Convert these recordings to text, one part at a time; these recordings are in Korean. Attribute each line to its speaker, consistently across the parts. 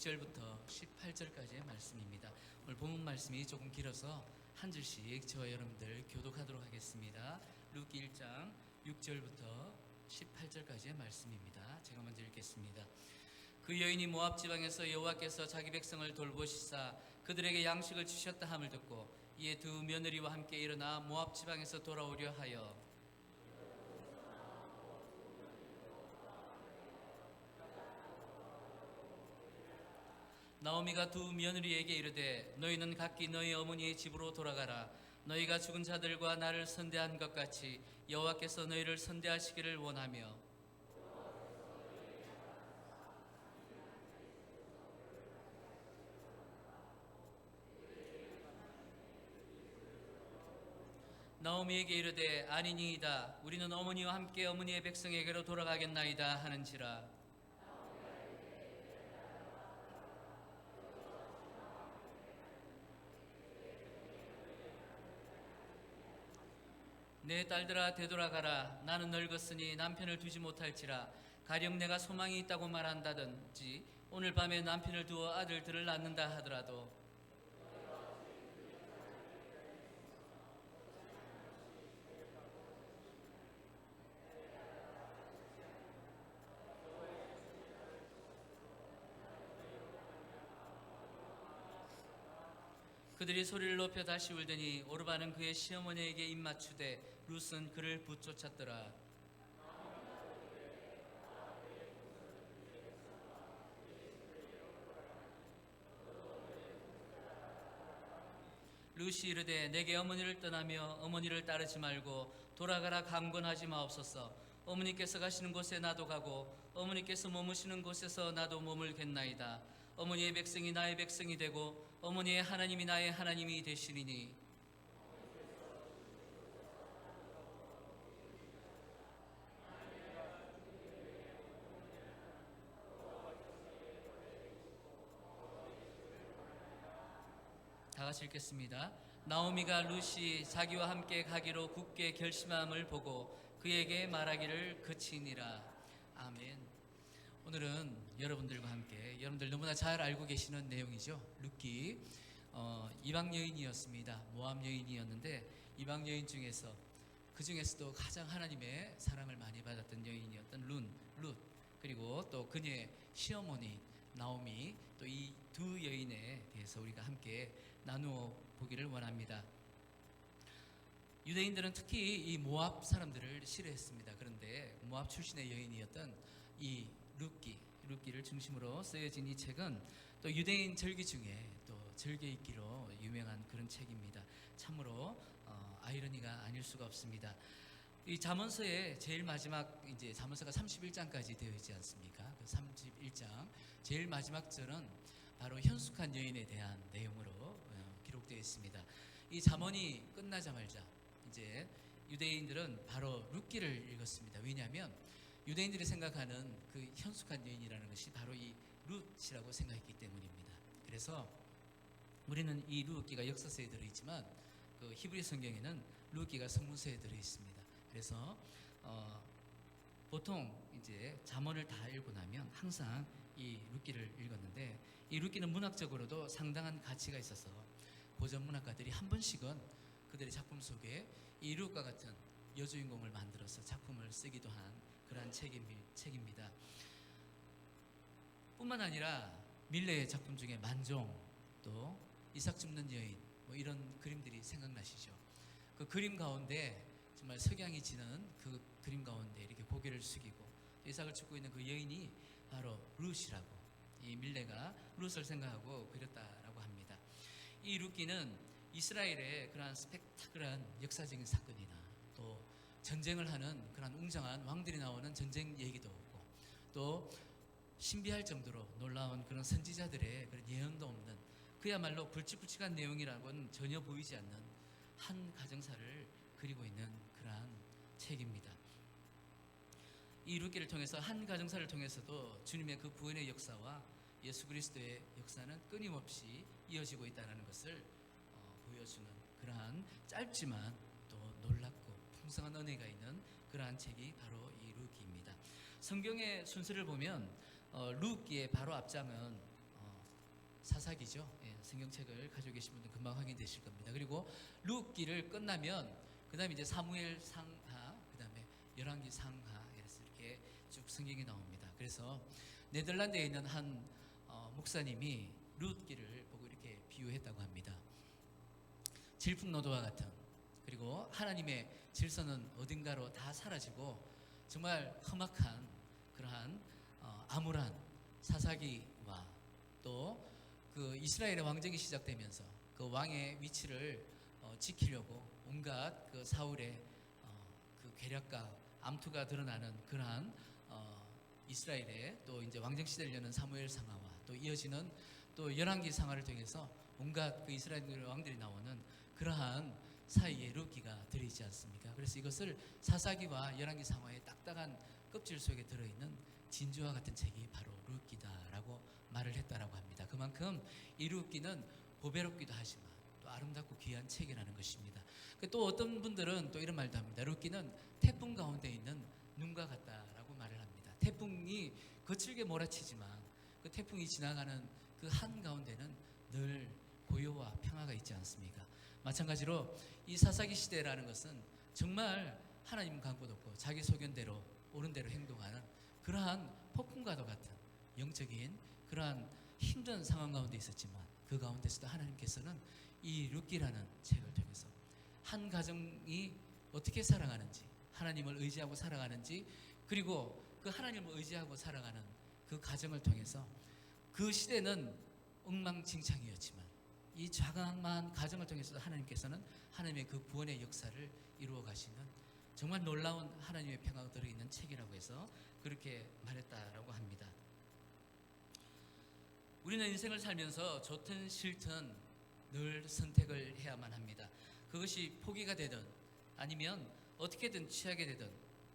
Speaker 1: 6절부터 18절까지의 말씀입니다. 오늘 본문 말씀이 조금 길어서 한 줄씩 저와 여러분들 교독하도록 하겠습니다. 룻기 1장 6절부터 18절까지의 말씀입니다. 제가 먼저 읽겠습니다. 그 여인이 모압 지방에서 여호와께서 자기 백성을 돌보시사 그들에게 양식을 주셨다 함을 듣고 이에 두 며느리와 함께 일어나 모압 지방에서 돌아오려 하여 나오미가 두 며느리에게 이르되 너희는 각기 너희 어머니의 집으로 돌아가라. 너희가 죽은 자들과 나를 선대한 것 같이 여호와께서 너희를 선대하시기를 원하며 나오미에게 이르되 아니니이다. 우리는 어머니와 함께 어머니의 백성에게로 돌아가겠나이다 하는지라. 내 딸들아 되돌아가라. 나는 늙었으니 남편을 두지 못할지라. 가령 내가 소망이 있다고 말한다든지 오늘 밤에 남편을 두어 아들들을 낳는다 하더라도 그들이 소리를 높여 다시 울더니 오르바는 그의 시어머니에게 입맞추되 룻은 그를 붙쫓았더라. 룻이 이르되 내게 어머니를 떠나며 어머니를 따르지 말고 돌아가라 강권하지 마옵소서. 어머니께서 가시는 곳에 나도 가고 어머니께서 머무시는 곳에서 나도 머물겠나이다. 어머니의 백성이 나의 백성이 되고 어머니의 하나님이 나의 하나님이 되시리니 다 같이 읽겠습니다. 나오미가 룻이 자기와 함께 가기로 굳게 결심함을 보고 그에게 말하기를 그치니라. 아멘. 오늘은 여러분들과 함께 여러분들 너무나 잘 알고 계시는 내용이죠. 룻기 이방 여인이었습니다. 모압 여인이었는데 이방 여인 중에서 그 중에서도 가장 하나님의 사랑을 많이 받았던 여인이었던 룻 그리고 또 그녀의 시어머니 나오미 또 이 두 여인에 대해서 우리가 함께 나누어 보기를 원합니다. 유대인들은 특히 이 모압 사람들을 싫어했습니다. 그런데 모압 출신의 여인이었던 이 룻기를 중심으로 쓰여진 이 책은 또 유대인 절기 중에 또 절개 읽기로 유명한 그런 책입니다. 참으로 아이러니가 아닐 수가 없습니다. 이 잠언서의 제일 마지막 이제 잠언서가 31장까지 되어 있지 않습니까? 그 31장 제일 마지막 절은 바로 현숙한 여인에 대한 내용으로 기록되어 있습니다. 이 잠언이 끝나자마자 이제 유대인들은 바로 룻기를 읽었습니다. 왜냐하면 유대인들이 생각하는 그 현숙한 여인이라는 것이 바로 이 룻이라고 생각했기 때문입니다. 그래서 우리는 이 룻기가 역사서에 들어있지만 그 히브리 성경에는 룻기가 성문서에 들어 있습니다. 그래서 보통 이제 잠언을 다 읽고 나면 항상 이 룻기를 읽었는데 이 룻기는 문학적으로도 상당한 가치가 있어서 고전 문학가들이 한 번씩은 그들의 작품 속에 이 룻과 같은 여주인공을 만들어서 작품을 쓰기도 한 그러한 책입니다. 뿐만 아니라 밀레의 작품 중에 만종 또 이삭 줍는 여인 뭐 이런 그림들이 생각나시죠? 그 그림 가운데 정말 석양이 지는 그 그림 가운데 이렇게 고개를 숙이고 이삭을 줍고 있는 그 여인이 바로 룻이라고 이 밀레가 룻을 생각하고 그렸다라고 합니다. 이 룻기는 이스라엘의 그러한 스펙타클한 역사적인 사건이나 또 전쟁을 하는 그런 웅장한 왕들이 나오는 전쟁 얘기도 없고 또 신비할 정도로 놀라운 그런 선지자들의 그런 예언도 없는 그야말로 굵직굵직한 내용이라고는 전혀 보이지 않는 한 가정사를 그리고 있는 그러한 책입니다. 이 룻기를 통해서 한 가정사를 통해서도 주님의 그 구원의 역사와 예수 그리스도의 역사는 끊임없이 이어지고 있다는 것을 보여주는 그러한 짧지만 또 놀랍고 풍성한 은혜가 있는 그러한 책이 바로 이 룻기입니다. 성경의 순서를 보면 룻기의 바로 앞장은 사사기죠. 예, 성경책을 가지고 계신 분들 금방 확인되실 겁니다. 그리고 룻기를 끝나면 그다음에 이제 사무엘 상하, 그다음에 열왕기 상하, 이렇게 쭉 성경이 나옵니다. 그래서 네덜란드에 있는 한 목사님이 룻기를 보고 이렇게 비유했다고 합니다. 질풍노도와 같은, 그리고 하나님의 질서는 어딘가로 다 사라지고 정말 험악한 그러한 암울한 사사기와 또 그 이스라엘의 왕정이 시작되면서 그 왕의 위치를 지키려고 온갖 그 사울의 그 계략과 암투가 드러나는 그러한 이스라엘의 또 이제 왕정 시대를 여는 사무엘 상하와 또 이어지는 또 열왕기 상하를 통해서 온갖 그 이스라엘 왕들이 나오는 그러한 사이에 룻기가 들어있지 않습니까? 그래서 이것을 사사기와 열왕기 상하의 딱딱한 껍질 속에 들어있는 진주와 같은 책이 바로 룻기다라고 말을 했다라고 합니다. 그만큼 이 룻기는 보배롭기도 하지만 또 아름답고 귀한 책이라는 것입니다. 또 어떤 분들은 또 이런 말도 합니다. 룻기는 태풍 가운데 있는 눈과 같다라고 말을 합니다. 태풍이 거칠게 몰아치지만 그 태풍이 지나가는 그 한가운데는 늘 고요와 평화가 있지 않습니까? 마찬가지로 이 사사기 시대라는 것은 정말 하나님 강구도 없고 자기 소견대로 옳은 대로 행동하는 그러한 폭풍과도 같은 영적인 그러한 힘든 상황 가운데 있었지만 그 가운데서도 하나님께서는 이 룻기라는 책을 통해서 한 가정이 어떻게 살아가는지, 하나님을 의지하고 살아가는지, 그리고 그 하나님을 의지하고 살아가는 그 가정을 통해서 그 시대는 엉망진창이었지만 이 자그마한 가정을 통해서 하나님께서는 하나님의 그 구원의 역사를 이루어 가시는 정말 놀라운 하나님의 평화가 들어있는 책이라고 해서 그렇게 말했다라고 합니다. 우리는 인생을 살면서 좋든 싫든 늘 선택을 해야만 합니다. 그것이 포기가 되든 아니면 어떻게든 취하게 되든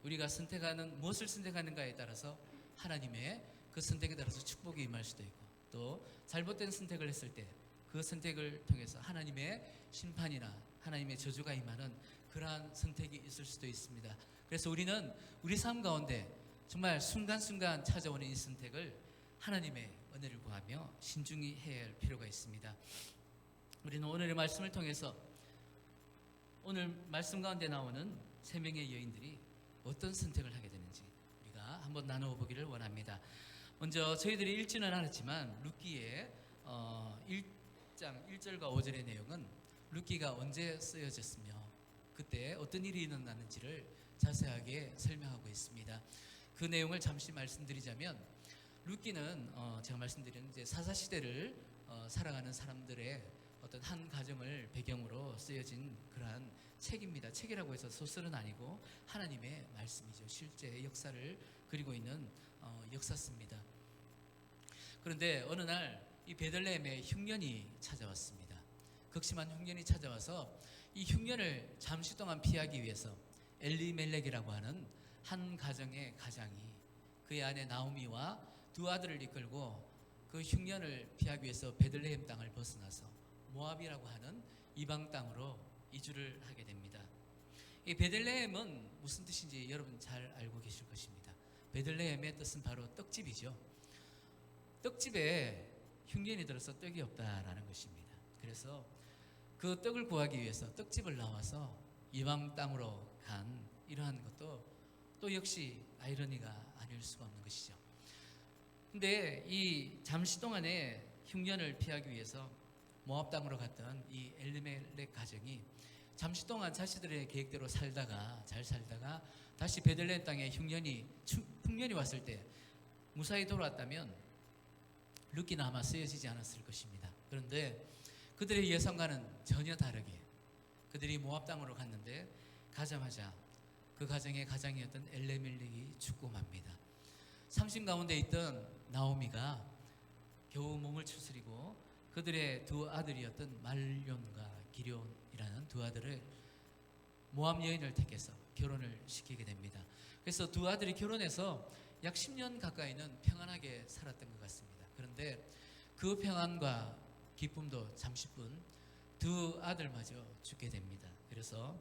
Speaker 1: 우리가 선택하는 무엇을 선택하는가에 따라서 하나님의 그 선택에 따라서 축복이 임할 수도 있고 또 잘못된 선택을 했을 때 그 선택을 통해서 하나님의 심판이나 하나님의 저주가 임하는 그러한 선택이 있을 수도 있습니다. 그래서 우리는 우리 삶 가운데 정말 순간순간 찾아오는 이 선택을 하나님의 은혜를 구하며 신중히 해야 할 필요가 있습니다. 우리는 오늘의 말씀을 통해서 오늘 말씀 가운데 나오는 세 명의 여인들이 어떤 선택을 하게 되는지 우리가 한번 나누어 보기를 원합니다. 먼저 저희들이 읽지는 않았지만 룻기의 1장 1절과 5절의 내용은 룻기가 언제 쓰여졌으며 그때 어떤 일이 일어났는지를 자세하게 설명하고 있습니다. 그 내용을 잠시 말씀드리자면 룻기는 제가 말씀드린 이제 사사시대를 살아가는 사람들의 어떤 한 가정을 배경으로 쓰여진 그러한 책입니다. 책이라고 해서 소설은 아니고 하나님의 말씀이죠. 실제 역사를 그리고 있는 역사입니다. 그런데 어느 날 이 베들레헴에 흉년이 찾아왔습니다. 극심한 흉년이 찾아와서 이 흉년을 잠시 동안 피하기 위해서 엘리멜렉이라고 하는 한 가정의 가장이 그의 아내 나오미와 두 아들을 이끌고 그 흉년을 피하기 위해서 베들레헴 땅을 벗어나서 모압이라고 하는 이방 땅으로 이주를 하게 됩니다. 이 베들레헴은 무슨 뜻인지 여러분 잘 알고 계실 것입니다. 베들레헴의 뜻은 바로 떡집이죠. 떡집에 흉년이 들어서 떡이 없다라는 것입니다. 그래서 그 떡을 구하기 위해서 떡집을 나와서 이방 땅으로 간 이러한 것도 또 역시 아이러니가 아닐 수가 없는 것이죠. 근데 이 잠시 동안의 흉년을 피하기 위해서 모압 땅으로 갔던 이 엘리멜렉 가정이 잠시 동안 자신들의 계획대로 잘 살다가 다시 베들레헴 땅에 풍년이 왔을 때 무사히 돌아왔다면 룻기는 아마 쓰여지지 않았을 것입니다. 그런데 그들의 예상과는 전혀 다르게 그들이 모압 땅으로 갔는데 가자마자 그 가정의 가장이었던 엘리멜렉이 죽고 맙니다. 상심 가운데 있던 나오미가 겨우 몸을 추스리고 그들의 두 아들이었던 말론과 기럧이라는 두 아들을 모압 여인을 택해서 결혼을 시키게 됩니다. 그래서 두 아들이 결혼해서 약 10년 가까이는 평안하게 살았던 것 같습니다. 그런데 그 평안과 기쁨도 잠시뿐 두 아들마저 죽게 됩니다. 그래서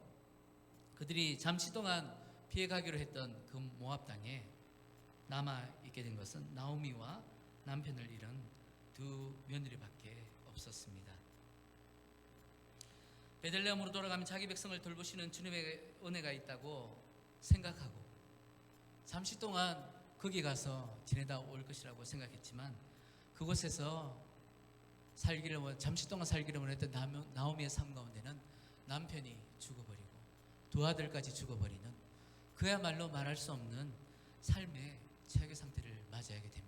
Speaker 1: 그들이 잠시 동안 피해가기로 했던 그 모압 땅에 남아 있게 된 것은 나오미와 남편을 잃은 두 며느리밖에 없었습니다. 베들레헴으로 돌아가면 자기 백성을 돌보시는 주님의 은혜가 있다고 생각하고 잠시 동안 거기 가서 지내다 올 것이라고 생각했지만 그곳에서 잠시 동안 살기를 원했던 나오미의 삶 가운데는 남편이 죽어버리고 두 아들까지 죽어버리는 그야말로 말할 수 없는 삶의 최악의 상태를 맞이하게 됩니다.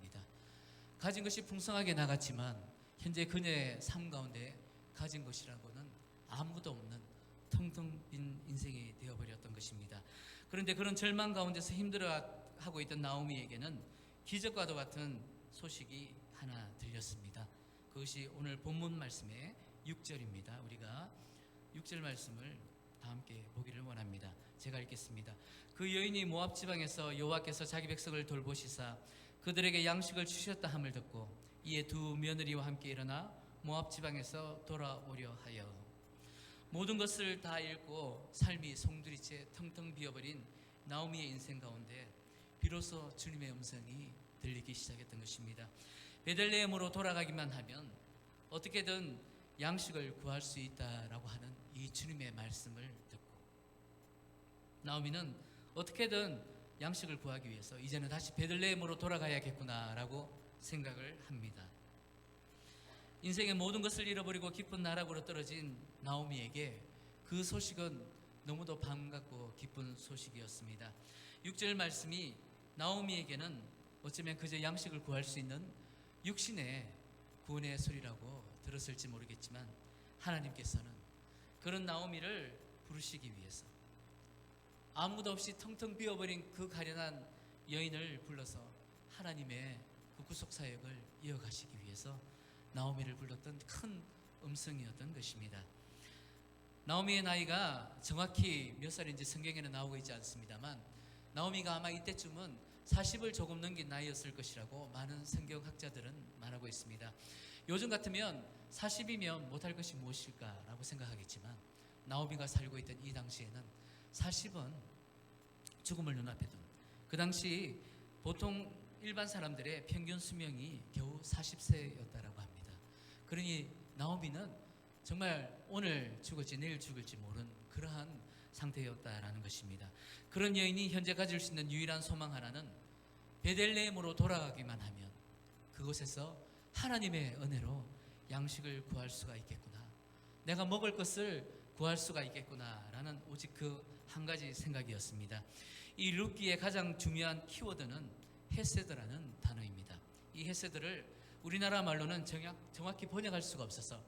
Speaker 1: 가진 것이 풍성하게 나갔지만 현재 그녀의 삶 가운데 가진 것이라고는 아무도 없는 텅텅 빈 인생이 되어버렸던 것입니다. 그런데 그런 절망 가운데서 힘들어하고 있던 나오미에게는 기적과도 같은 소식이 하나 들렸습니다. 그것이 오늘 본문 말씀의 6절입니다. 우리가 6절 말씀을 다 함께 보기를 원합니다. 제가 읽겠습니다. 그 여인이 모압 지방에서 여호와께서 자기 백성을 돌보시사 그들에게 양식을 주셨다 함을 듣고 이에 두 며느리와 함께 일어나 모압 지방에서 돌아오려 하여 모든 것을 다 잃고 삶이 송두리째 텅텅 비어버린 나오미의 인생 가운데 비로소 주님의 음성이 들리기 시작했던 것입니다. 베들레헴으로 돌아가기만 하면 어떻게든 양식을 구할 수 있다라고 하는 이 주님의 말씀을 듣고 나오미는 어떻게든 양식을 구하기 위해서 이제는 다시 베들레헴으로 돌아가야겠구나라고 생각을 합니다. 인생의 모든 것을 잃어버리고 깊은 나락으로 떨어진 나오미에게 그 소식은 너무도 반갑고 기쁜 소식이었습니다. 6절 말씀이 나오미에게는 어쩌면 그저 양식을 구할 수 있는 육신의 구원의 소리라고 들었을지 모르겠지만 하나님께서는 그런 나오미를 부르시기 위해서 아무도 없이 텅텅 비어버린 그 가련한 여인을 불러서 하나님의 그 구속사역을 이어가시기 위해서 나오미를 불렀던 큰 음성이었던 것입니다. 나오미의 나이가 정확히 몇 살인지 성경에는 나오고 있지 않습니다만 나오미가 아마 이때쯤은 40을 조금 넘긴 나이였을 것이라고 많은 성경학자들은 말하고 있습니다. 요즘 같으면 40이면 못할 것이 무엇일까라고 생각하겠지만 나오미가 살고 있던 이 당시에는 40은 죽음을 눈앞에 둔 그 당시 보통 일반 사람들의 평균 수명이 겨우 40세였다라고 합니다. 그러니 나오미는 정말 오늘 죽을지 내일 죽을지 모르는 그러한 상태였다라는 것입니다. 그런 여인이 현재 가질 수 있는 유일한 소망 하나는 베들레헴으로 돌아가기만 하면 그곳에서 하나님의 은혜로 양식을 구할 수가 있겠구나, 내가 먹을 것을 구할 수가 있겠구나라는 오직 그 한 가지 생각이었습니다. 이 룻기의 가장 중요한 키워드는 헤세드라는 단어입니다. 이 헤세드를 우리나라 말로는 정확히 번역할 수가 없어서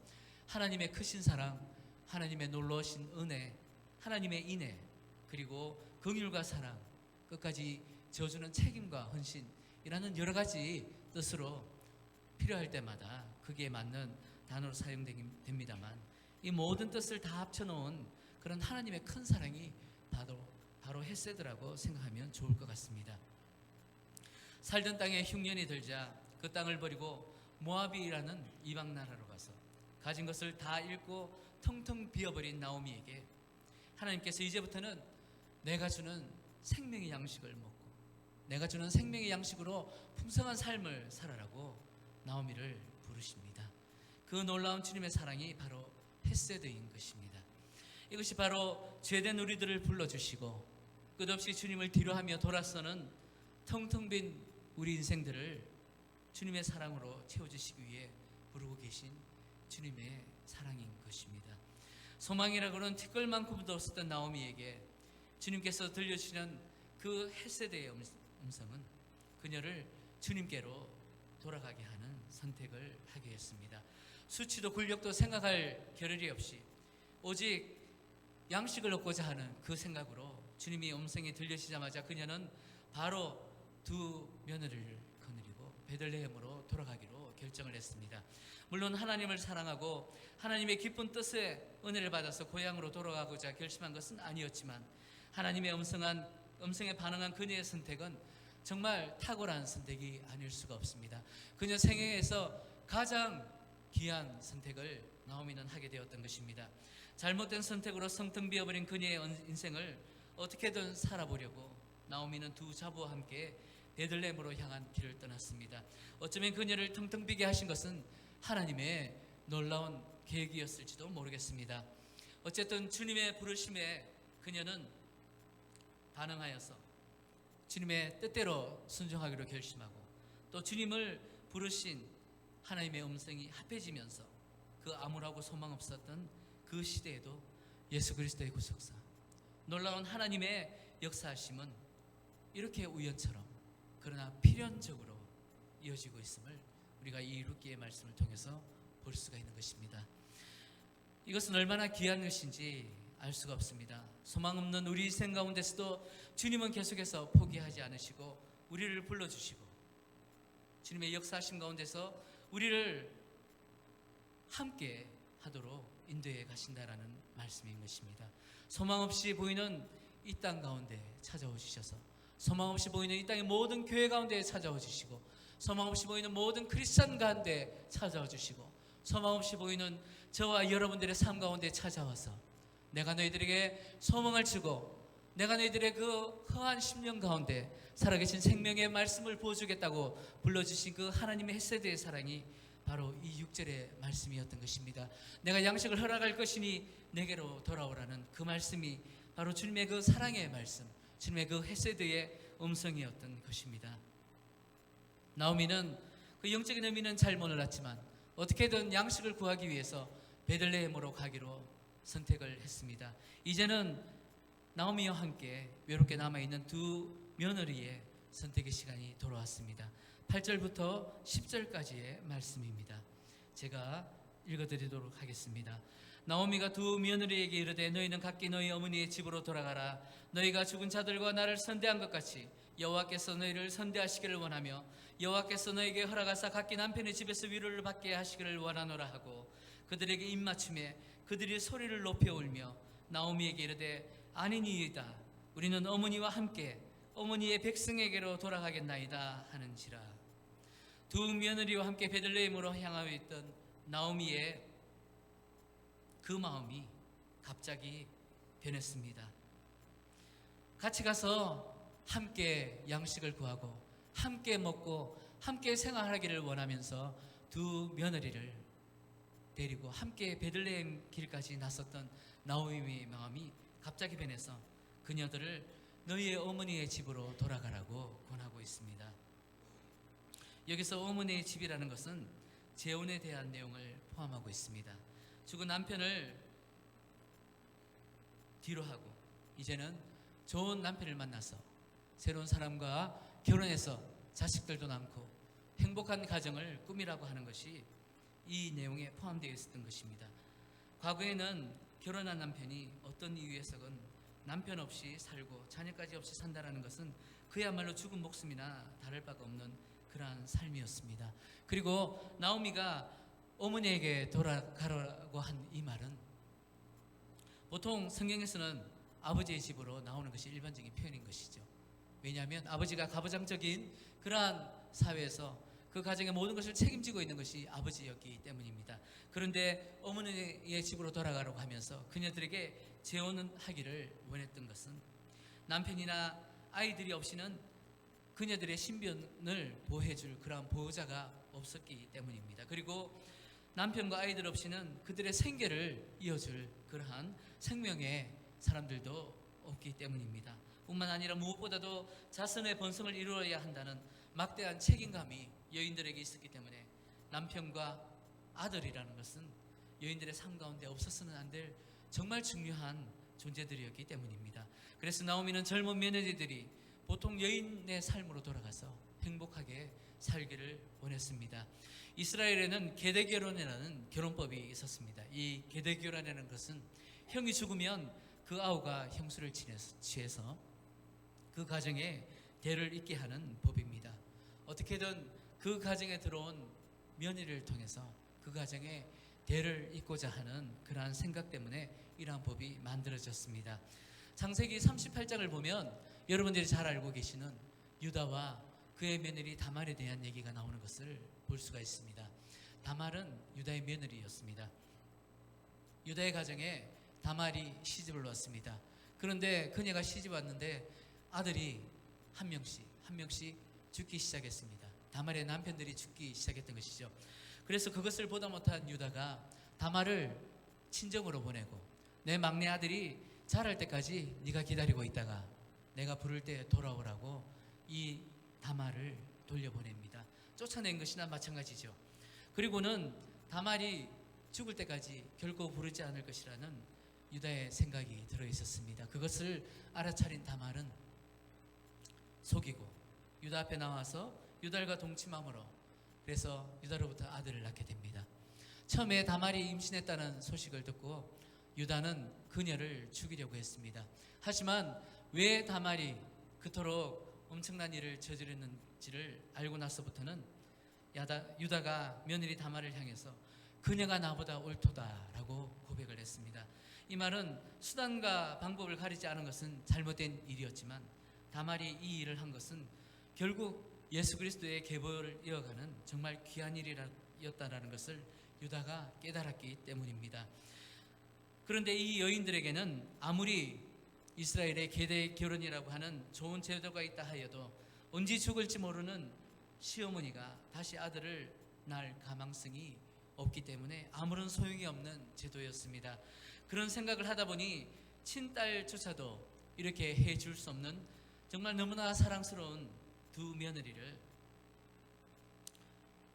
Speaker 1: 하나님의 크신 사랑, 하나님의 놀라우신 은혜, 하나님의 인애, 그리고 긍휼과 사랑, 끝까지 져주는 책임과 헌신이라는 여러 가지 뜻으로 필요할 때마다 거기에 맞는 단어로 사용됩니다만 이 모든 뜻을 다 합쳐놓은 그런 하나님의 큰 사랑이 바로 헤세드라고 생각하면 좋을 것 같습니다. 살던 땅에 흉년이 들자 그 땅을 버리고 모압이라는 이방 나라로 가서 가진 것을 다 잃고 텅텅 비어버린 나오미에게 하나님께서 이제부터는 내가 주는 생명의 양식을 먹고 내가 주는 생명의 양식으로 풍성한 삶을 살아라고 나오미를 부르십니다. 그 놀라운 주님의 사랑이 바로 헤세드인 것입니다. 이것이 바로 죄된 우리들을 불러주시고 끝없이 주님을 뒤로하며 돌아서는 텅텅 빈 우리 인생들을 주님의 사랑으로 채워주시기 위해 부르고 계신 주님의 사랑인 것입니다. 소망이라고는 티끌만큼도 없었던 나오미에게 주님께서 들려주시는 그 헤세드의 음성은 그녀를 주님께로 돌아가게 하는 선택을 하게 했습니다. 수치도 굴욕도 생각할 겨를이 없이 오직 양식을 얻고자 하는 그 생각으로 주님이 음성이 들려지자마자 그녀는 바로 두 며느리를 거느리고 베들레헴으로 돌아가기로 결정을 했습니다. 물론 하나님을 사랑하고 하나님의 기쁜 뜻에 은혜를 받아서 고향으로 돌아가고자 결심한 것은 아니었지만 하나님의 음성에 반응한 그녀의 선택은 정말 탁월한 선택이 아닐 수가 없습니다. 그녀 생애에서 가장 귀한 선택을 나오미는 하게 되었던 것입니다. 잘못된 선택으로 성텅 비어버린 그녀의 인생을 어떻게든 살아보려고 나오미는 두 자부와 함께 베들레헴으로 향한 길을 떠났습니다. 어쩌면 그녀를 텅텅 비게 하신 것은 하나님의 놀라운 계획이었을지도 모르겠습니다. 어쨌든 주님의 부르심에 그녀는 반응하여서 주님의 뜻대로 순종하기로 결심하고, 또 주님을 부르신 하나님의 음성이 합해지면서 그 암울하고 소망 없었던 그 시대에도 예수 그리스도의 구속사, 놀라운 하나님의 역사하심은 이렇게 우연처럼 그러나 필연적으로 이어지고 있음을 우리가 이 룻기의 말씀을 통해서 볼 수가 있는 것입니다. 이것은 얼마나 귀한 것인지 알 수가 없습니다. 소망 없는 우리 인생 가운데서도 주님은 계속해서 포기하지 않으시고 우리를 불러주시고 주님의 역사하심 가운데서 우리를 함께 하도록 인도해 가신다라는 말씀인 것입니다. 소망 없이 보이는 이 땅 가운데 찾아오 주셔서, 소망 없이 보이는 이 땅의 모든 교회 가운데 찾아오 주시고, 소망 없이 보이는 모든 크리스찬 가운데 찾아와 주시고, 소망 없이 보이는 저와 여러분들의 삶 가운데 찾아와서 내가 너희들에게 소망을 주고 내가 너희들의 그 허한 심령 가운데 살아계신 생명의 말씀을 부어주겠다고 불러주신 그 하나님의 헤세드의 사랑이 바로 이 6절의 말씀이었던 것입니다. 내가 양식을 허락할 것이니 내게로 돌아오라는 그 말씀이 바로 주님의 그 사랑의 말씀, 주님의 그 헤세드의 음성이었던 것입니다. 나오미는 그 영적인 의미는 잘 몰랐지만 어떻게든 양식을 구하기 위해서 베들레헴으로 가기로 선택을 했습니다. 이제는 나오미와 함께 외롭게 남아있는 두 며느리의 선택의 시간이 돌아왔습니다. 8절부터 10절까지의 말씀입니다. 제가 읽어드리도록 하겠습니다. 나오미가 두 며느리에게 이르되 너희는 각기 너희 어머니의 집으로 돌아가라. 너희가 죽은 자들과 나를 선대한 것 같이 여호와께서 너희를 선대하시기를 원하며 여호와께서 너희에게 허락하사 각기 남편의 집에서 위로를 받게 하시기를 원하노라 하고 그들에게 입맞춤에 그들이 소리를 높여 울며 나오미에게 이르되 아니니이다. 우리는 어머니와 함께 어머니의 백성에게로 돌아가겠나이다 하는지라. 두 며느리와 함께 베들레헴으로 향하여 있던 나오미의 그 마음이 갑자기 변했습니다. 같이 가서 함께 양식을 구하고 함께 먹고 함께 생활하기를 원하면서 두 며느리를 데리고 함께 베들레헴 길까지 나섰던 나오미의 마음이 갑자기 변해서 그녀들을 너희의 어머니의 집으로 돌아가라고 권하고 있습니다. 여기서 어머니의 집이라는 것은 재혼에 대한 내용을 포함하고 있습니다. 죽은 남편을 뒤로 하고 이제는 좋은 남편을 만나서 새로운 사람과 결혼해서 자식들도 낳고 행복한 가정을 꾸미라고 하는 것이 이 내용에 포함되어 있었던 것입니다. 과거에는 결혼한 남편이 어떤 이유에서건 남편 없이 살고 자녀까지 없이 산다는 것은 그야말로 죽은 목숨이나 다를 바가 없는 그러한 삶이었습니다. 그리고 나오미가 어머니에게 돌아가라고 한 이 말은 보통 성경에서는 아버지의 집으로 나오는 것이 일반적인 표현인 것이죠. 왜냐하면 아버지가 가부장적인 그러한 사회에서 그 가정의 모든 것을 책임지고 있는 것이 아버지였기 때문입니다. 그런데 어머니의 집으로 돌아가라고 하면서 그녀들에게 재혼을 하기를 원했던 것은 남편이나 아이들이 없이는 그녀들의 신변을 보호해줄 그러한 보호자가 없었기 때문입니다. 그리고 남편과 아이들 없이는 그들의 생계를 이어줄 그러한 생명의 사람들도 없기 때문입니다. 뿐만 아니라 무엇보다도 자손의 번성을 이루어야 한다는 막대한 책임감이 여인들에게 있었기 때문에 남편과 아들이라는 것은 여인들의 삶 가운데 없어서는 안 될 정말 중요한 존재들이었기 때문입니다. 그래서 나오미는 젊은 며느리들이 보통 여인의 삶으로 돌아가서 행복하게 살기를 원했습니다. 이스라엘에는 계대결혼이라는 결혼법이 있었습니다. 이 계대결혼이라는 것은 형이 죽으면 그 아우가 형수를 취해서 그 가정에 대를 잇게 하는 법입니다. 어떻게든 그 가정에 들어온 며느리를 통해서 그 가정에 대를 잇고자 하는 그러한 생각 때문에 이러한 법이 만들어졌습니다. 창세기 38장을 보면 여러분들이 잘 알고 계시는 유다와 그의 며느리 다말에 대한 얘기가 나오는 것을 볼 수가 있습니다. 다말은 유다의 며느리였습니다. 유다의 가정에 다말이 시집을 왔습니다. 그런데 그녀가 시집 왔는데 아들이 한 명씩 죽기 시작했습니다. 다말의 남편들이 죽기 시작했던 것이죠. 그래서 그것을 보다 못한 유다가 다말을 친정으로 보내고 내 막내 아들이 자랄 때까지 네가 기다리고 있다가 내가 부를 때 돌아오라고 이 다말을 돌려보냅니다. 쫓아낸 것이나 마찬가지죠. 그리고는 다말이 죽을 때까지 결코 부르지 않을 것이라는 유다의 생각이 들어있었습니다. 그것을 알아차린 다말은 속이고 유다 앞에 나와서 유다과 동침함으로 그래서 유다로부터 아들을 낳게 됩니다. 처음에 다말이 임신했다는 소식을 듣고 유다는 그녀를 죽이려고 했습니다. 하지만 왜 다말이 그토록 엄청난 일을 저지르는지를 알고 나서부터는 유다가 며느리 다말을 향해서 그녀가 나보다 옳도다라고 고백을 했습니다. 이 말은 수단과 방법을 가리지 않은 것은 잘못된 일이었지만 다말이 이 일을 한 것은 결국 예수 그리스도의 계보를 이어가는 정말 귀한 일이었다라는 것을 유다가 깨달았기 때문입니다. 그런데 이 여인들에게는 아무리 이스라엘의 계대 결혼이라고 하는 좋은 제도가 있다 하여도 언제 죽을지 모르는 시어머니가 다시 아들을 낳을 가망성이 없기 때문에 아무런 소용이 없는 제도였습니다. 그런 생각을 하다 보니 친딸조차도 이렇게 해줄 수 없는 정말 너무나 사랑스러운 두 며느리를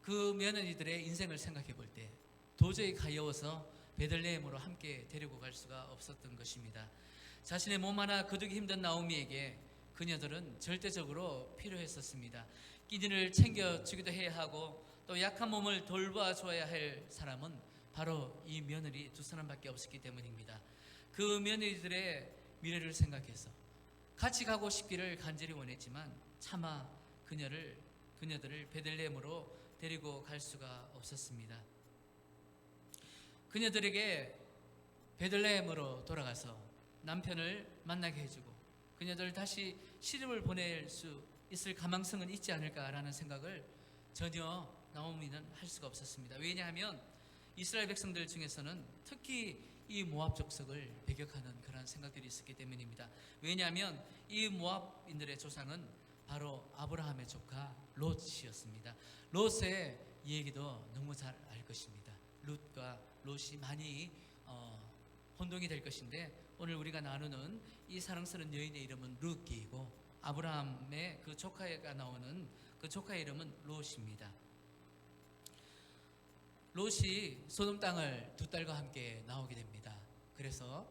Speaker 1: 그 며느리들의 인생을 생각해 볼 때 도저히 가여워서 베들레헴으로 함께 데리고 갈 수가 없었던 것입니다. 자신의 몸 하나 거두기 힘든 나오미에게 그녀들은 절대적으로 필요했었습니다. 끼니를 챙겨주기도 해야 하고 또 약한 몸을 돌봐줘야 할 사람은 바로 이 며느리 두 사람밖에 없었기 때문입니다. 그 며느리들의 미래를 생각해서 같이 가고 싶기를 간절히 원했지만 차마 그녀들을 베들레헴으로 데리고 갈 수가 없었습니다. 그녀들에게 베들레헴으로 돌아가서 남편을 만나게 해주고 그녀들 다시 시집을 보낼 수 있을 가망성은 있지 않을까라는 생각을 전혀 나오미는 할 수가 없었습니다. 왜냐하면 이스라엘 백성들 중에서는 특히 이 모압 족속을 배격하는 그런 생각들이 있었기 때문입니다. 왜냐하면 이 모압인들의 조상은 바로 아브라함의 조카 롯이었습니다. 롯의 얘기도 너무 잘 알 것입니다. 롯과 롯이 많이 혼동이 될 것인데 오늘 우리가 나누는 이 사랑스러운 여인의 이름은 룻기이고 아브라함의 그 조카가 나오는 그 조카의 이름은 롯입니다. 롯이 소돔 땅을 두 딸과 함께 나오게 됩니다. 그래서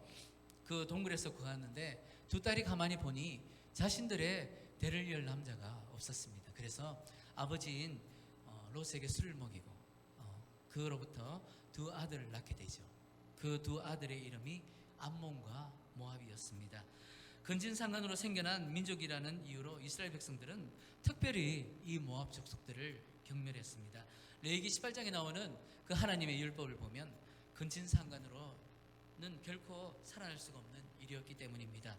Speaker 1: 그 동굴에서 구하는데 두 딸이 가만히 보니 자신들의 대를 이을 남자가 없었습니다. 그래서 아버지인 롯에게 술을 먹이고 그로부터 두 아들을 낳게 되죠. 그 두 아들의 이름이 암몬과 모압이었습니다. 근친상간으로 생겨난 민족이라는 이유로 이스라엘 백성들은 특별히 이 모압 족속들을 경멸했습니다. 레위기 18장에 나오는 그 하나님의 율법을 보면 근친상간으로는 결코 살아날 수가 없는 일이었기 때문입니다.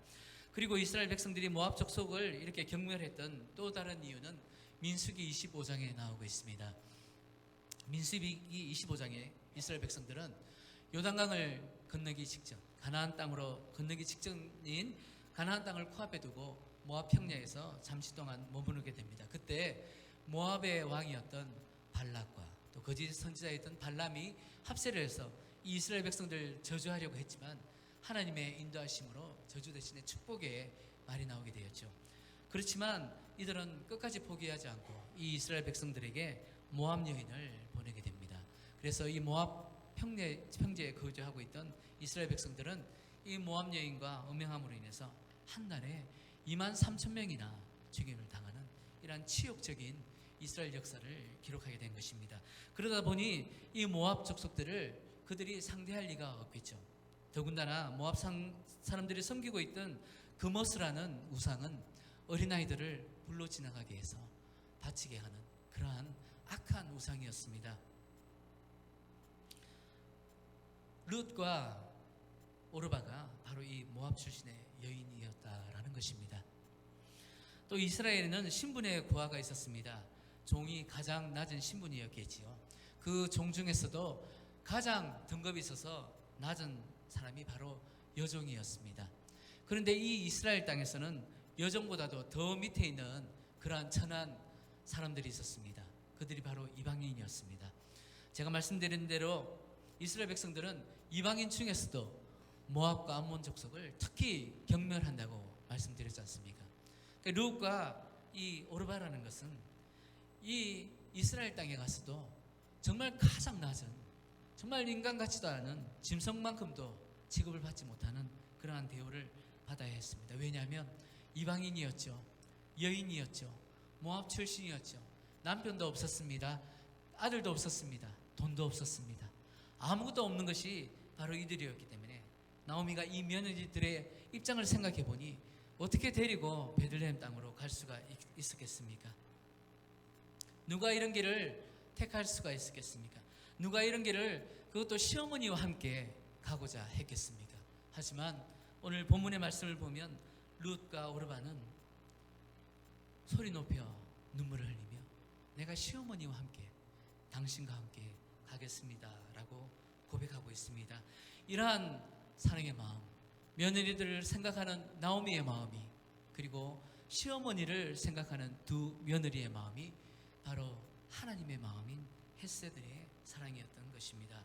Speaker 1: 그리고 이스라엘 백성들이 모압 족속을 이렇게 경멸했던 또 다른 이유는 민수기 25장에 나오고 있습니다. 민수기 25장에 이스라엘 백성들은 요단강을 건너기 직전 가나안 땅으로 건너기 직전인 가나안 땅을 코앞에 두고 모압 평야에서 잠시 동안 머무르게 됩니다. 그때 모압의 왕이었던 발락과 또 거짓 선지자였던 발람이 합세를 해서 이 이스라엘 백성들 저주하려고 했지만 하나님의 인도하심으로 저주 대신에 축복의 말이 나오게 되었죠. 그렇지만 이들은 끝까지 포기하지 않고 이 이스라엘 백성들에게 모압 여인을 보내게 됩니다. 그래서 이 모압 평지에 거주하고 있던 이스라엘 백성들은 이 모압 여인과 음행함으로 인해서 한 달에 23,000명이나 죽임을 당하는 이러한 치욕적인 이스라엘 역사를 기록하게 된 것입니다. 그러다 보니 이 모압 족속들을 그들이 상대할 리가 없겠죠. 더군다나 모압 사람들이 섬기고 있던 그모스라는 우상은 어린아이들을 불로 지나가게 해서 다치게 하는 그러한 악한 우상이었습니다. 룻과 오르바가 바로 이 모압 출신의 여인이었다라는 것입니다. 또 이스라엘에는 신분의 고하가 있었습니다. 종이 가장 낮은 신분이었겠지요. 그 종 중에서도 가장 등급이 있어서 낮은 사람이 바로 여종이었습니다. 그런데 이 이스라엘 땅에서는 여종보다도 더 밑에 있는 그러한 천한 사람들이 있었습니다. 그들이 바로 이방인이었습니다. 제가 말씀드린 대로 이스라엘 백성들은 이방인 중에서도 모압과 암몬 족속을 특히 경멸한다고 말씀드렸지 않습니까? 룻과 이 오르바라는 것은 이 이스라엘 땅에 가서도 정말 가장 낮은, 정말 인간 같지도 않은 짐승만큼도 취급을 받지 못하는 그러한 대우를 받아야 했습니다. 왜냐하면 이방인이었죠. 여인이었죠. 모압 출신이었죠. 남편도 없었습니다. 아들도 없었습니다. 돈도 없었습니다. 아무것도 없는 것이 바로 이들이었기 때문에 나오미가 이 며느리들의 입장을 생각해 보니 어떻게 데리고 베들레헴 땅으로 갈 수가 있었겠습니까? 누가 이런 길을 택할 수가 있었겠습니까? 누가 이런 길을 그것도 시어머니와 함께 가고자 했겠습니까? 하지만 오늘 본문의 말씀을 보면 룻과 오르바는 소리 높여 눈물을 흘리며 내가 시어머니와 함께 당신과 함께 가겠습니다 라고 고백하고 있습니다. 이러한 사랑의 마음, 며느리들을 생각하는 나오미의 마음이, 그리고 시어머니를 생각하는 두 며느리의 마음이 바로 하나님의 마음인 헤세드의 사랑이었던 것입니다.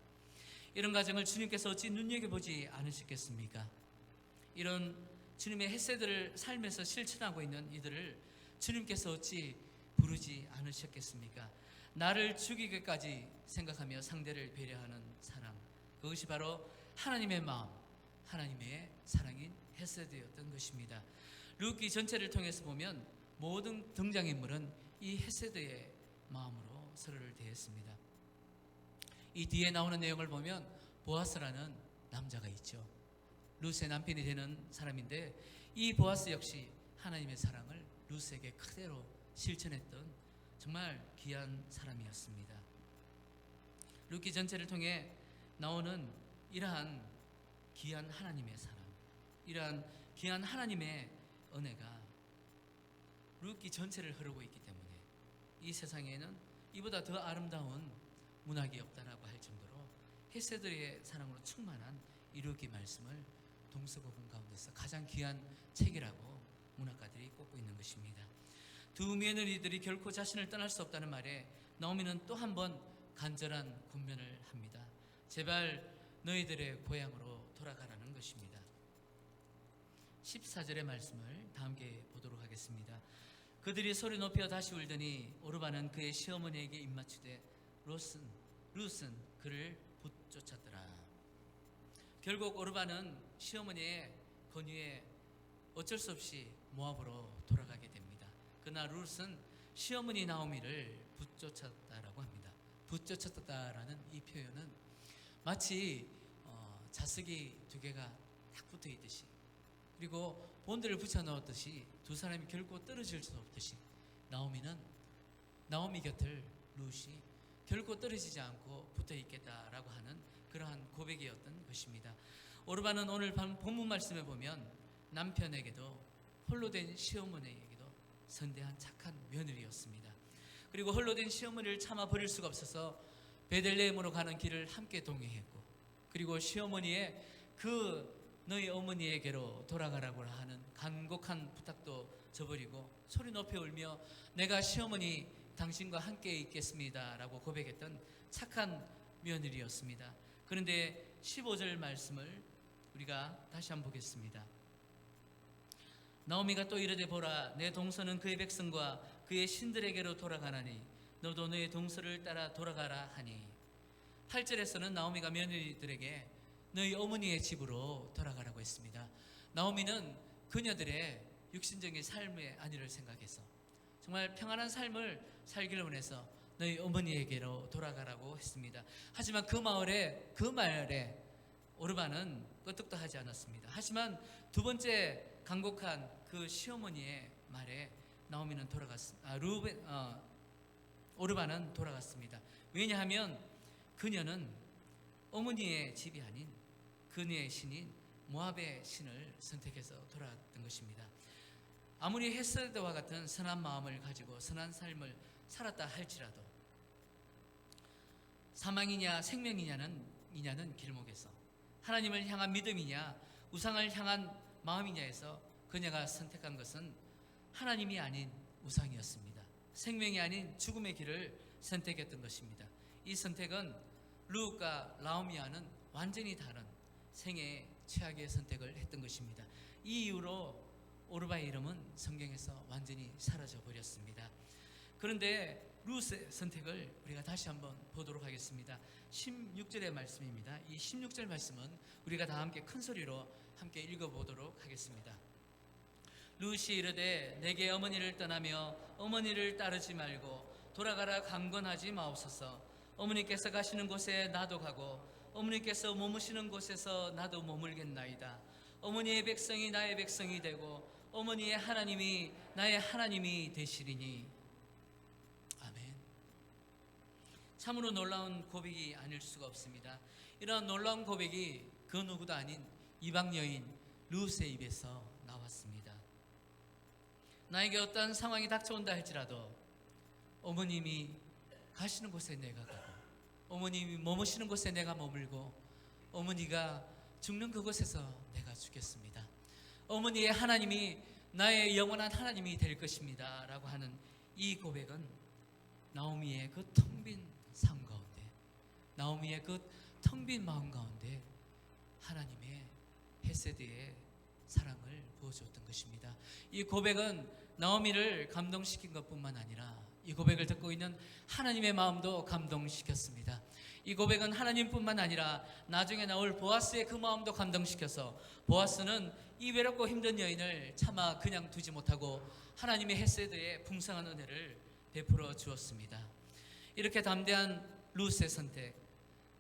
Speaker 1: 이런 가정을 주님께서 어찌 눈여겨보지 않으셨겠습니까? 이런 주님의 헤세드를 삶에서 실천하고 있는 이들을 주님께서 어찌 부르지 않으셨겠습니까? 나를 죽이기까지 생각하며 상대를 배려하는 사랑, 그것이 바로 하나님의 마음, 하나님의 사랑인 헤세드였던 것입니다. 룻기 전체를 통해서 보면 모든 등장인물은 이 헤세드의 마음으로 서로를 대했습니다. 이 뒤에 나오는 내용을 보면 보아스라는 남자가 있죠. 룻의 남편이 되는 사람인데 이 보아스 역시 하나님의 사랑을 룻에게 그대로 실천했던 정말 귀한 사람이었습니다. 룻기 전체를 통해 나오는 이러한 귀한 하나님의 사랑, 이러한 귀한 하나님의 은혜가 룻기 전체를 흐르고 있기 때문에 이 세상에는 이보다 더 아름다운 문학이 없다라고 할 정도로 헤세드의 사랑으로 충만한 이 룻기 말씀을 동서고금 가운데서 가장 귀한 책이라고 문학가들이 꼽고 있는 것입니다. 두 며느리들이 결코 자신을 떠날 수 없다는 말에 나오미는 또 한 번 간절한 권면을 합니다. 제발 너희들의 고향으로 돌아가라는 것입니다. 14절의 말씀을 다 함께 보도록 하겠습니다. 그들이 소리 높여 다시 울더니 오르바는 그의 시어머니에게 입맞추되 룻은 그를 붙쫓았더라. 결국 오르바는 시어머니의 권유에 어쩔 수 없이 모압으로 돌아가게 됩니다. 그러나 룻은 시어머니 나오미를 붙쫓았다라고 합니다. 붙쫓았다라는 이 표현은 마치 자석이 두 개가 딱 붙어 있듯이, 그리고 본드를 붙여 넣었듯이 두 사람이 결코 떨어질 수 없듯이 나오미 곁을 룻이 결코 떨어지지 않고 붙어 있겠다라고 하는 그러한 고백이었던 것입니다. 오르바는 오늘 본문 말씀에 보면 남편에게도 홀로 된 시어머니에게도 선대한 착한 며느리였습니다. 그리고 홀로 된 시어머니를 참아 버릴 수가 없어서 베들레헴으로 가는 길을 함께 동행했고, 그리고 시어머니의 너희 어머니에게로 돌아가라고 하는 간곡한 부탁도 저버리고 소리 높여 울며 내가 시어머니 당신과 함께 있겠습니다 라고 고백했던 착한 며느리였습니다. 그런데 15절 말씀을 우리가 다시 한번 보겠습니다. 나오미가 또 이르되 보라, 내 동서는 그의 백성과 그의 신들에게로 돌아가나니 너도 너의 동서를 따라 돌아가라 하니. 8절에서는 나오미가 며느리들에게 너희 어머니의 집으로 돌아가라고 했습니다. 나오미는 그녀들의 육신적인 삶의 안위를 생각해서 정말 평안한 삶을 살기를 원해서 너희 어머니에게로 돌아가라고 했습니다. 하지만 그 말에 오르바는 끄떡도 하지 않았습니다. 하지만 두 번째 간곡한 그 시어머니의 말에 나오미는 오르바는 돌아갔습니다. 왜냐하면 그녀는 어머니의 집이 아닌 그녀의 신인 모압의 신을 선택해서 돌아갔던 것입니다. 아무리 헤세드와 같은 선한 마음을 가지고 선한 삶을 살았다 할지라도 사망이냐 생명이냐는 길목에서 하나님을 향한 믿음이냐 우상을 향한 마음이냐에서 그녀가 선택한 것은 하나님이 아닌 우상이었습니다. 생명이 아닌 죽음의 길을 선택했던 것입니다. 이 선택은 룻과 나오미와는 완전히 다른 생애 최악의 선택을 했던 것입니다. 이 이후로 오르바의 이름은 성경에서 완전히 사라져 버렸습니다. 그런데 룻의 선택을 우리가 다시 한번 보도록 하겠습니다. 16절의 말씀입니다. 이 16절 말씀은 우리가 다 함께 큰 소리로 함께 읽어보도록 하겠습니다. 룻이 이르되 내게 어머니를 떠나며 어머니를 따르지 말고 돌아가라 강권하지 마옵소서. 어머니께서 가시는 곳에 나도 가고 어머니께서 머무시는 곳에서 나도 머물겠나이다. 어머니의 백성이 나의 백성이 되고 어머니의 하나님이 나의 하나님이 되시리니. 아멘. 참으로 놀라운 고백이 아닐 수가 없습니다. 이런 놀라운 고백이 그 누구도 아닌 이방 여인 룻의 입에서 나왔습니다. 나에게 어떤 상황이 닥쳐온다 할지라도 어머님이 가시는 곳에 내가 가고 어머님이 머무시는 곳에 내가 머물고 어머니가 죽는 그곳에서 내가 죽겠습니다. 어머니의 하나님이 나의 영원한 하나님이 될 것입니다 라고 하는 이 고백은 나오미의 그 텅 빈 삶 가운데, 나오미의 그 텅 빈 마음 가운데 하나님의 헤세드의 사랑을 부어주었던 것입니다. 이 고백은 나오미를 감동시킨 것뿐만 아니라 이 고백을 듣고 있는 하나님의 마음도 감동시켰습니다. 이 고백은 하나님뿐만 아니라 나중에 나올 보아스의 그 마음도 감동시켜서 보아스는 이 외롭고 힘든 여인을 차마 그냥 두지 못하고 하나님의 헤세드의 풍성한 은혜를 베풀어 주었습니다. 이렇게 담대한 룻의 선택,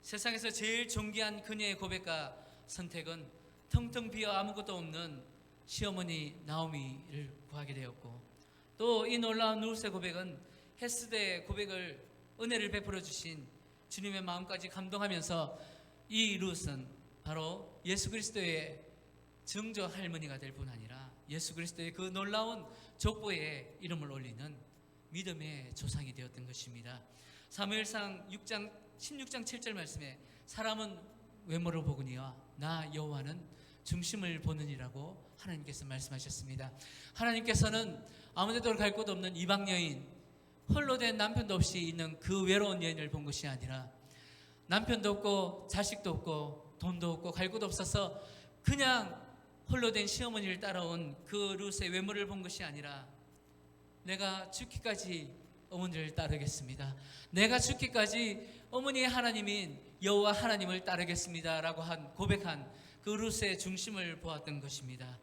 Speaker 1: 세상에서 제일 존귀한 그녀의 고백과 선택은 텅텅 비어 아무것도 없는 시어머니 나오미를 구하게 되었고, 또 이 놀라운 룻의 고백은 헤세드의 고백을 은혜를 베풀어 주신 주님의 마음까지 감동하면서 이 룻은 바로 예수 그리스도의 증조 할머니가 될 뿐 아니라 예수 그리스도의 그 놀라운 족보에 이름을 올리는 믿음의 조상이 되었던 것입니다. 사무엘상 16장 7절 말씀에 사람은 외모를 보거니와 나 여호와는 중심을 보느니라고 하나님께서 말씀하셨습니다. 하나님께서는 아무데도 갈 곳 없는 이방 여인, 홀로 된 남편도 없이 있는 그 외로운 여인을 본 것이 아니라 남편도 없고 자식도 없고 돈도 없고 갈 곳 없어서 그냥 홀로 된 시어머니를 따라온 그 룻의 외모를 본 것이 아니라 내가 죽기까지 어머니를 따르겠습니다. 내가 죽기까지 어머니의 하나님인 여호와 하나님을 따르겠습니다 라고 고백한 그 룻의 중심을 보았던 것입니다.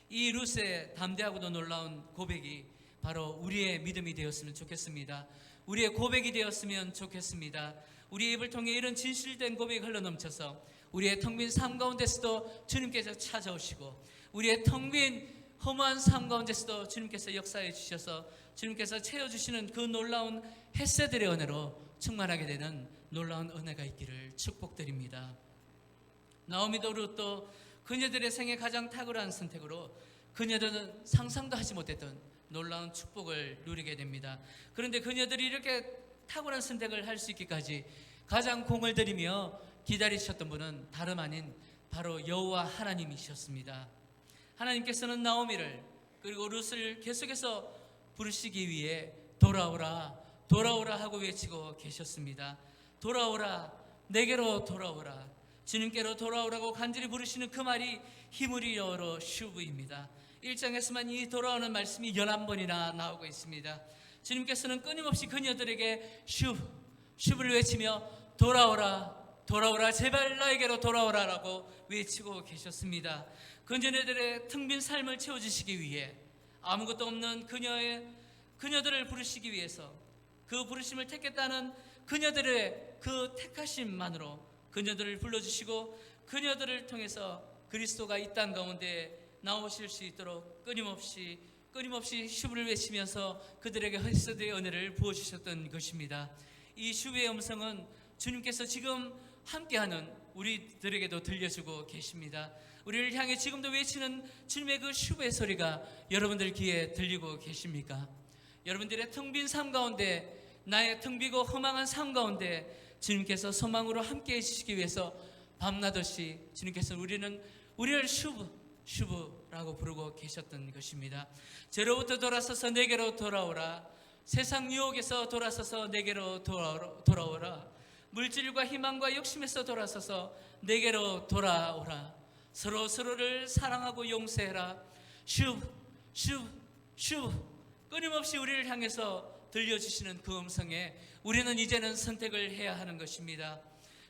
Speaker 1: 이 룻의 담대하고도 놀라운 고백이 바로 우리의 믿음이 되었으면 좋겠습니다. 우리의 고백이 되었으면 좋겠습니다. 우리의 입을 통해 이런 진실된 고백이 흘러넘쳐서 우리의 텅 빈 삶 가운데서도 주님께서 찾아오시고 우리의 텅 빈 허무한 삶 가운데서도 주님께서 역사해 주셔서 주님께서 채워주시는 그 놀라운 헤세드의 은혜로 충만하게 되는 놀라운 은혜가 있기를 축복드립니다. 나오미도 룻도 그녀들의 생애 가장 탁월한 선택으로 그녀들은 상상도 하지 못했던 놀라운 축복을 누리게 됩니다. 그런데 그녀들이 이렇게 탁월한 선택을 할 수 있기까지 가장 공을 들이며 기다리셨던 분은 다름 아닌 바로 여호와 하나님이셨습니다. 하나님께서는 나오미를 그리고 룻을 계속해서 부르시기 위해 돌아오라 돌아오라 하고 외치고 계셨습니다. 돌아오라, 내게로 돌아오라, 주님께로 돌아오라고 간절히 부르시는 그 말이 히브리어로 슈브입니다. 1장에서만 이 돌아오는 말씀이 11번이나 나오고 있습니다. 주님께서는 끊임없이 그녀들에게 슈브를 외치며 돌아오라 돌아오라 제발 나에게로 돌아오라라고 외치고 계셨습니다. 그녀들의 텅 빈 삶을 채워주시기 위해 아무것도 없는 그녀들을 부르시기 위해서 그 부르심을 택했다는 그녀들의 그 택하심만으로 그녀들을 불러주시고 그녀들을 통해서 그리스도가 이 땅 가운데 나오실 수 있도록 끊임없이 슈브를 외치면서 그들에게 헤세드의 은혜를 부어주셨던 것입니다. 이 슈브의 음성은 주님께서 지금 함께하는 우리들에게도 들려주고 계십니다. 우리를 향해 지금도 외치는 주님의 그 슈브의 소리가 여러분들 귀에 들리고 계십니까? 여러분들의 텅 빈 삶 가운데, 나의 텅 비고 허망한 삶 가운데 주님께서 소망으로 함께 해주시기 위해서 밤낮없이 주님께서 우리를 슈브라고 부르고 계셨던 것입니다. 저로부터 돌아서서 내게로 돌아오라, 세상 유혹에서 돌아서서 내게로 돌아오라. 물질과 희망과 욕심에서 돌아서서 내게로 돌아오라. 서로를 사랑하고 용서해라. 슈브 슈브 슈브 끊임없이 우리를 향해서 들려주시는 그 음성에 우리는 이제는 선택을 해야 하는 것입니다.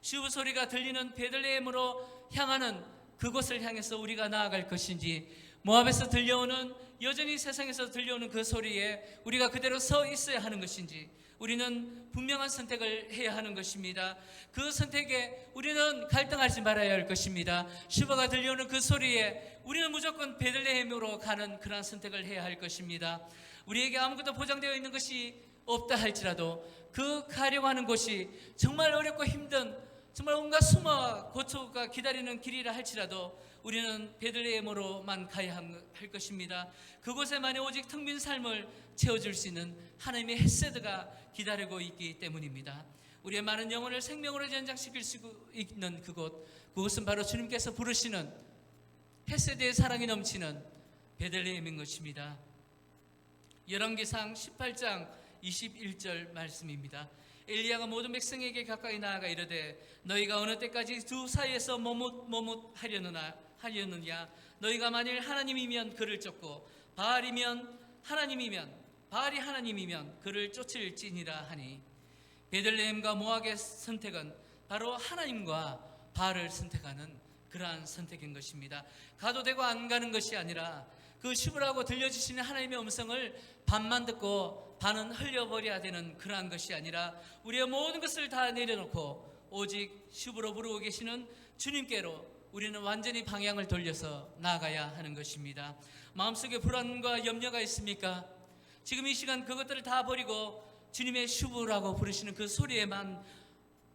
Speaker 1: 슈브 소리가 들리는 베들레헴으로 향하는 그곳을 향해서 우리가 나아갈 것인지, 모압에서 들려오는, 여전히 세상에서 들려오는 그 소리에 우리가 그대로 서 있어야 하는 것인지, 우리는 분명한 선택을 해야 하는 것입니다. 그 선택에 우리는 갈등하지 말아야 할 것입니다. 슈바가 들려오는 그 소리에 우리는 무조건 베들레헴으로 가는 그러한 선택을 해야 할 것입니다. 우리에게 아무것도 보장되어 있는 것이 없다 할지라도 그 가려고 하는 곳이 정말 어렵고 힘든, 정말 온갖 수모와 고초가 기다리는 길이라 할지라도 우리는 베들레헴으로만 가야 할 것입니다. 그곳에만이 오직 텅 빈 삶을 채워줄 수 있는 하나님의 헤세드가 기다리고 있기 때문입니다. 우리의 많은 영혼을 생명으로 연장시킬 수 있는 그곳은 바로 주님께서 부르시는 헤세드의 사랑이 넘치는 베들레헴인 것입니다. 열왕기상 18장 21절 말씀입니다. 엘리야가 모든 백성에게 가까이 나아가 이르되 너희가 어느 때까지 두 사이에서 머뭇하려느냐. 너희가 만일 하나님이면 그를 쫓고 바알이 하나님이면 그를 쫓을지니라 하니, 베들레헴과 모압의 선택은 바로 하나님과 바알을 선택하는 그러한 선택인 것입니다. 가도 되고 안 가는 것이 아니라 그 슈브라고 들려주시는 하나님의 음성을 반만 듣고 반은 흘려버려야 되는 그러한 것이 아니라 우리의 모든 것을 다 내려놓고 오직 슈브로 부르고 계시는 주님께로 우리는 완전히 방향을 돌려서 나아가야 하는 것입니다. 마음속에 불안과 염려가 있습니까? 지금 이 시간 그것들을 다 버리고 주님의 슈브라고 부르시는 그 소리에만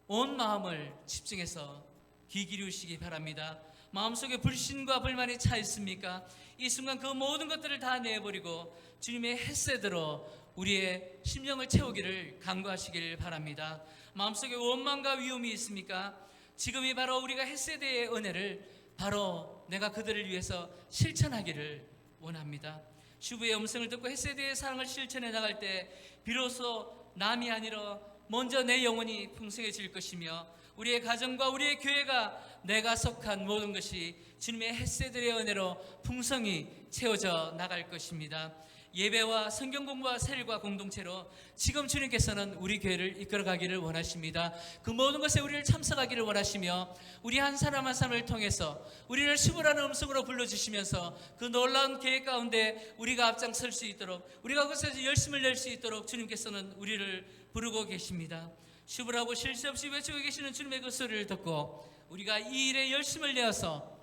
Speaker 1: 온 마음을 집중해서 귀 기울이시기 바랍니다. 마음속에 불신과 불만이 차 있습니까? 이 순간 그 모든 것들을 다 내버리고 주님의 헤세드로 우리의 심령을 채우기를 간구하시길 바랍니다. 마음속에 원망과 위험이 있습니까? 지금이 바로 우리가 헤세드의 은혜를 바로 내가 그들을 위해서 실천하기를 원합니다. 슈브의 음성을 듣고 헤세드의 사랑을 실천해 나갈 때 비로소 남이 아니라 먼저 내 영혼이 풍성해질 것이며 우리의 가정과 우리의 교회가 내가 속한 모든 것이 주님의 헤세드의 은혜로 풍성히 채워져 나갈 것입니다. 예배와 성경 공부와 세일과 공동체로 지금 주님께서는 우리 교회를 이끌어가기를 원하십니다. 그 모든 것에 우리를 참석하기를 원하시며 우리 한 사람 한 사람을 통해서 우리를 슈브라는 음성으로 불러주시면서 그 놀라운 계획 가운데 우리가 앞장설 수 있도록, 우리가 그것에서 열심을 낼 수 있도록 주님께서는 우리를 부르고 계십니다. 슈브라고 쉴 새 없이 외치고 계시는 주님의 그 소리를 듣고 우리가 이 일에 열심을 내어서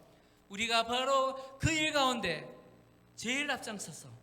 Speaker 1: 우리가 바로 그 일 가운데 제일 앞장서서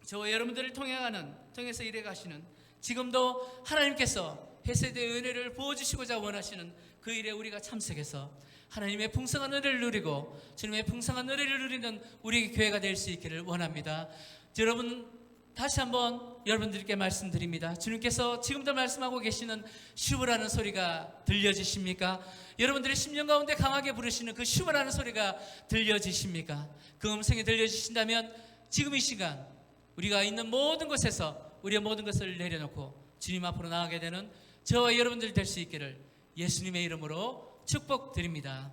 Speaker 1: 저와 여러분들을 통해서 일해 가시는, 지금도 하나님께서 헤세드의 은혜를 부어주시고자 원하시는 그 일에 우리가 참석해서 하나님의 풍성한 은혜를 누리고 주님의 풍성한 은혜를 누리는 우리 교회가 될 수 있기를 원합니다. 여러분, 다시 한번 여러분들께 말씀드립니다. 주님께서 지금도 말씀하고 계시는 슈브라는 소리가 들려지십니까? 여러분들의 심령 가운데 강하게 부르시는 그 슈브라는 소리가 들려지십니까? 그 음성이 들려지신다면 지금 이 시간 우리가 있는 모든 곳에서 우리의 모든 것을 내려놓고 주님 앞으로 나아가게 되는 저와 여러분들 될 수 있기를 예수님의 이름으로 축복드립니다.